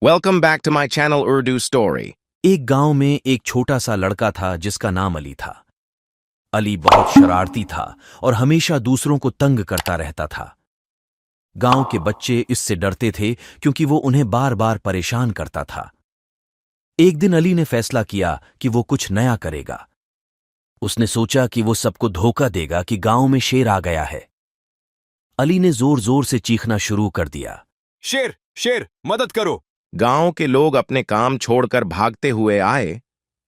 Welcome back to my channel Urdu Story. एक गांव में एक छोटा सा लड़का था जिसका नाम अली था। अली बहुत शरारती था और हमेशा दूसरों को तंग करता रहता था। गांव के बच्चे इससे डरते थे क्योंकि वो उन्हें बार बार परेशान करता था। एक दिन अली ने फैसला किया कि वो कुछ नया करेगा। उसने सोचा कि वो सबको धोखा देगा कि गांव में शेर आ गया है। अली ने जोर जोर से चीखना शुरू कर दिया, शेर शेर मदद करो। गांव के लोग अपने काम छोड़कर भागते हुए आए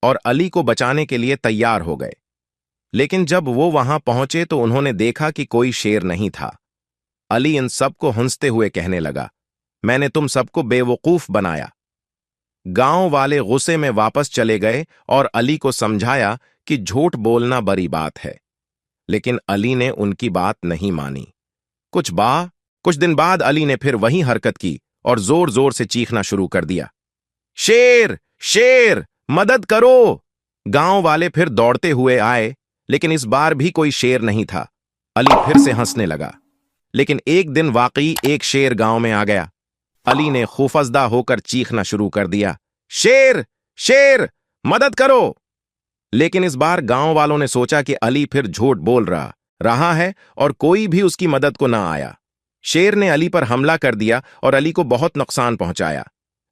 और अली को बचाने के लिए तैयार हो गए। लेकिन जब वो वहां पहुंचे तो उन्होंने देखा कि कोई शेर नहीं था। अली इन सबको हंसते हुए कहने लगा, मैंने तुम सबको बेवकूफ बनाया। गांव वाले गुस्से में वापस चले गए और अली को समझाया कि झूठ बोलना बड़ी बात है। लेकिन अली ने उनकी बात नहीं मानी। कुछ दिन बाद अली ने फिर वही हरकत की और जोर जोर से चीखना शुरू कर दिया, शेर शेर मदद करो। गांव वाले फिर दौड़ते हुए आए, लेकिन इस बार भी कोई शेर नहीं था। अली फिर से हंसने लगा। लेकिन एक दिन वाकई एक शेर गांव में आ गया। अली ने खौफजदा होकर चीखना शुरू कर दिया, शेर शेर मदद करो। लेकिन इस बार गांव वालों ने सोचा कि अली फिर झूठ बोल रहा है और कोई भी उसकी मदद को ना आया। शेर ने अली पर हमला कर दिया और अली को बहुत नुकसान पहुंचाया।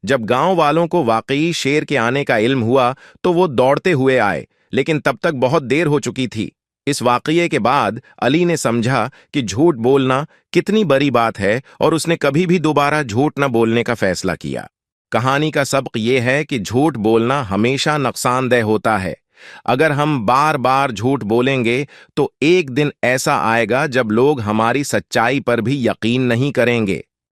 जब गांव वालों को वाकई शेर के आने का इल्म हुआ तो वो दौड़ते हुए आए, लेकिन तब तक बहुत देर हो चुकी थी। इस वाकये के बाद अली ने समझा कि झूठ बोलना कितनी बड़ी बात है और उसने कभी भी दोबारा झूठ न बोलने का फैसला किया। कहानी का सबक यह है कि झूठ बोलना हमेशा नुकसानदेह होता है। अगर हम बार बार झूठ बोलेंगे तो एक दिन ऐसा आएगा जब लोग हमारी सच्चाई पर भी यकीन नहीं करेंगे।